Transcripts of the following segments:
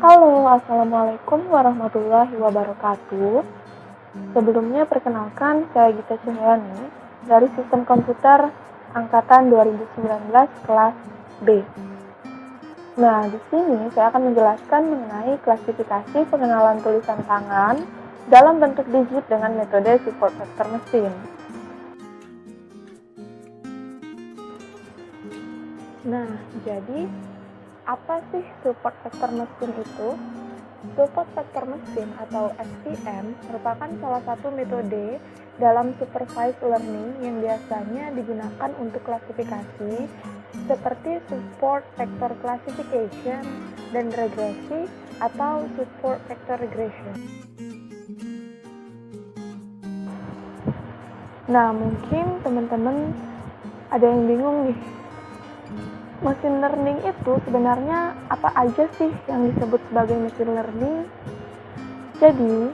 Halo, Assalamualaikum warahmatullahi wabarakatuh. Sebelumnya perkenalkan, saya Gita Suhyani dari Sistem Komputer Angkatan 2019 kelas B. Nah, di sini saya akan menjelaskan mengenai klasifikasi pengenalan tulisan tangan dalam bentuk digit dengan metode support vektor mesin. Nah, jadi apa sih support vektor mesin itu? Support vektor mesin atau SVM merupakan salah satu metode dalam supervised learning yang biasanya digunakan untuk klasifikasi seperti support vector classification dan regresi atau support vector regression. Nah, mungkin teman-teman ada yang bingung nih. Machine learning itu sebenarnya apa aja sih yang disebut sebagai machine learning? Jadi,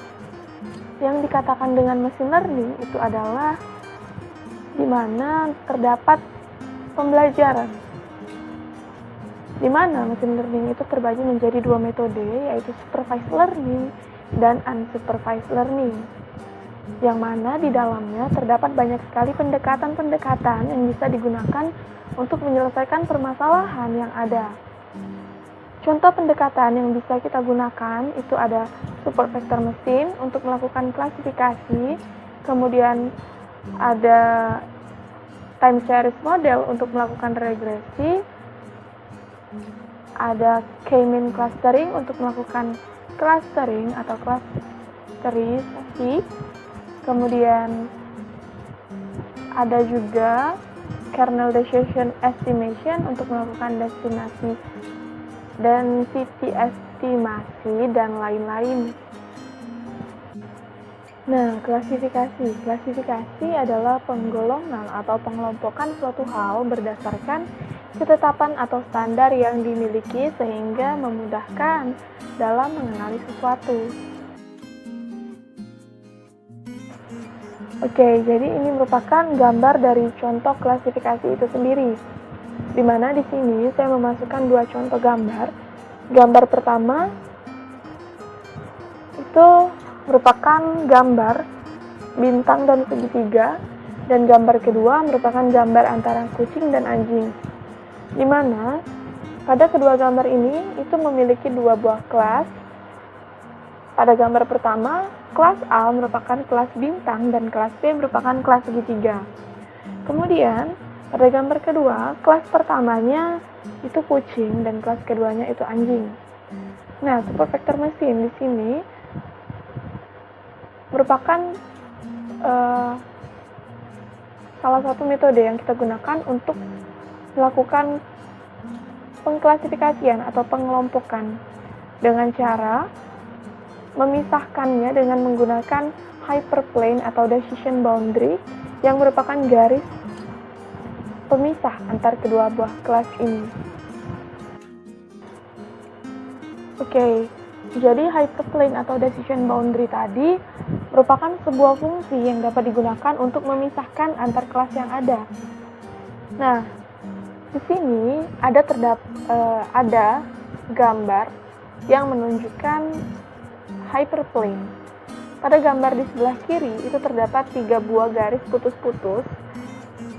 yang dikatakan dengan machine learning itu adalah di mana terdapat pembelajaran. Di mana machine learning itu terbagi menjadi dua metode, yaitu supervised learning dan unsupervised learning. Yang mana di dalamnya terdapat banyak sekali pendekatan-pendekatan yang bisa digunakan untuk menyelesaikan permasalahan yang ada. Contoh pendekatan yang bisa kita gunakan itu ada support vektor mesin untuk melakukan klasifikasi, kemudian ada time series model untuk melakukan regresi, ada k-mean clustering untuk melakukan clustering atau clusterisasi, kemudian ada juga kernel decision estimation untuk melakukan density estimasi dan lain-lain. Nah, klasifikasi adalah penggolongan atau pengelompokan suatu hal berdasarkan ketetapan atau standar yang dimiliki sehingga memudahkan dalam mengenali sesuatu. Oke, jadi ini merupakan gambar dari contoh klasifikasi itu sendiri. Di mana di sini saya memasukkan dua contoh gambar. Gambar pertama itu merupakan gambar bintang dan segitiga, dan gambar kedua merupakan gambar antara kucing dan anjing. Di mana pada kedua gambar ini itu memiliki dua buah kelas. Pada gambar pertama, kelas A merupakan kelas bintang dan kelas B merupakan kelas segitiga. Kemudian, pada gambar kedua, kelas pertamanya itu kucing dan kelas keduanya itu anjing. Nah, support vektor mesin di sini merupakan salah satu metode yang kita gunakan untuk melakukan pengklasifikasian atau pengelompokan dengan cara memisahkannya dengan menggunakan hyperplane atau decision boundary yang merupakan garis pemisah antar kedua buah kelas ini. Oke, jadi hyperplane atau decision boundary tadi merupakan sebuah fungsi yang dapat digunakan untuk memisahkan antar kelas yang ada. Nah, di sini ada gambar yang menunjukkan hyperplane. Pada gambar di sebelah kiri itu terdapat 3 buah garis putus-putus,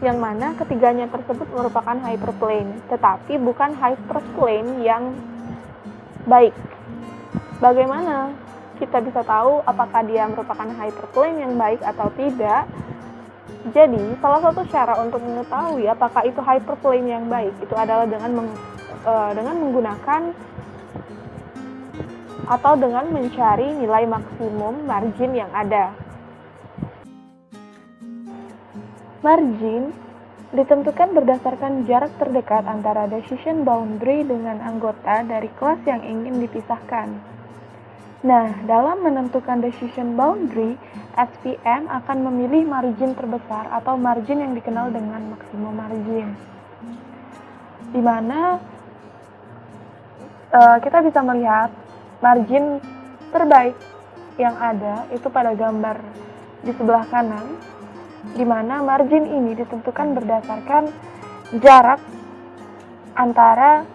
yang mana ketiganya tersebut merupakan hyperplane, tetapi bukan hyperplane yang baik. Bagaimana kita bisa tahu apakah dia merupakan hyperplane yang baik atau tidak? Jadi, salah satu cara untuk mengetahui apakah itu hyperplane yang baik itu adalah dengan menggunakan atau dengan mencari nilai maksimum margin yang ada. Margin ditentukan berdasarkan jarak terdekat antara decision boundary dengan anggota dari kelas yang ingin dipisahkan. Nah, dalam menentukan decision boundary, SVM akan memilih margin terbesar atau margin yang dikenal dengan maksimum margin. Di mana kita bisa melihat margin terbaik yang ada itu pada gambar di sebelah kanan, di mana margin ini ditentukan berdasarkan jarak antara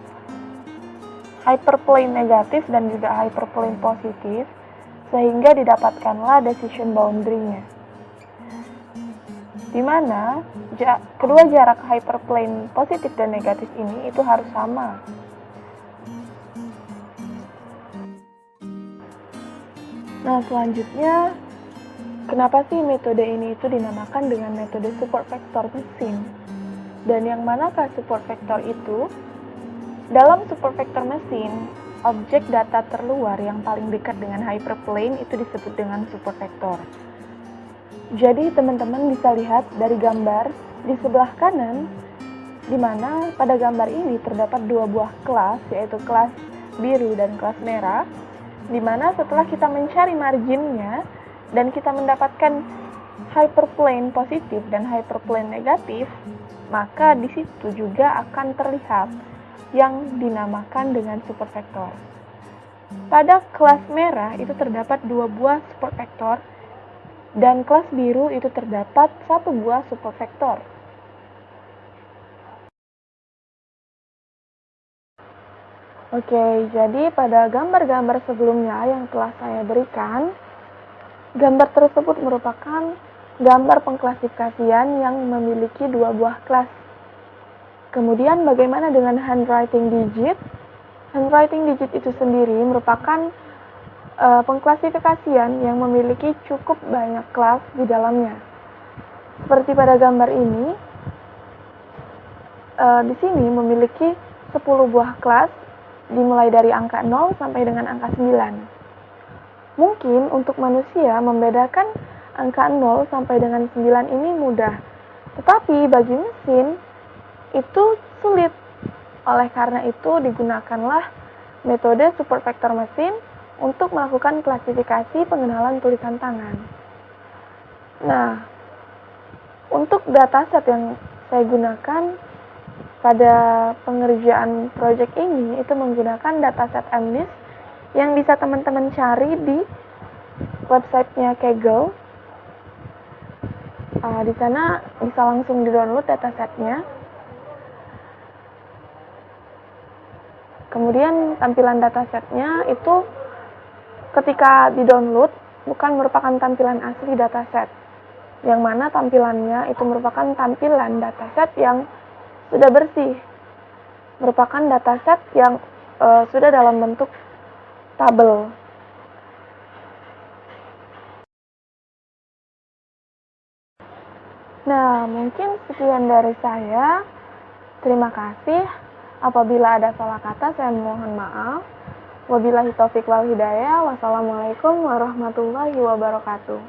hyperplane negatif dan juga hyperplane positif, sehingga didapatkanlah decision boundary-nya. Di mana kedua jarak hyperplane positif dan negatif ini itu harus sama. Nah, selanjutnya, kenapa sih metode ini itu dinamakan dengan metode support vector mesin? Dan yang manakah support vector itu? Dalam support vector mesin, objek data terluar yang paling dekat dengan hyperplane itu disebut dengan support vector. Jadi teman-teman bisa lihat dari gambar di sebelah kanan, di mana pada gambar ini terdapat dua buah kelas, yaitu kelas biru dan kelas merah, di mana setelah kita mencari marginnya dan kita mendapatkan hyperplane positif dan hyperplane negatif, maka di situ juga akan terlihat yang dinamakan dengan support vector. Pada kelas merah itu terdapat dua buah support vector dan kelas biru itu terdapat satu buah support vector. Oke, jadi pada gambar-gambar sebelumnya yang telah saya berikan, gambar tersebut merupakan gambar pengklasifikasian yang memiliki dua buah kelas. Kemudian bagaimana dengan handwriting digit? Handwriting digit itu sendiri merupakan pengklasifikasian yang memiliki cukup banyak kelas di dalamnya. Seperti pada gambar ini, di sini memiliki 10 buah kelas dimulai dari angka 0 sampai dengan angka 9. Mungkin untuk manusia membedakan angka 0 sampai dengan 9 ini mudah, tetapi bagi mesin itu sulit. Oleh karena itu digunakanlah metode support vector mesin untuk melakukan klasifikasi pengenalan tulisan tangan. Nah, untuk dataset yang saya gunakan pada pengerjaan proyek ini itu menggunakan dataset MNIST yang bisa teman-teman cari di websitenya Kaggle. Di sana bisa langsung di-download datasetnya. Kemudian tampilan datasetnya itu ketika di-download bukan merupakan tampilan asli dataset, yang mana tampilannya itu merupakan tampilan dataset yang sudah bersih, merupakan dataset yang sudah dalam bentuk tabel. Nah, mungkin sekian dari saya. Terima kasih. Apabila ada salah kata, saya mohon maaf. Wabillahi taufiq wal hidayah. Wassalamualaikum warahmatullahi wabarakatuh.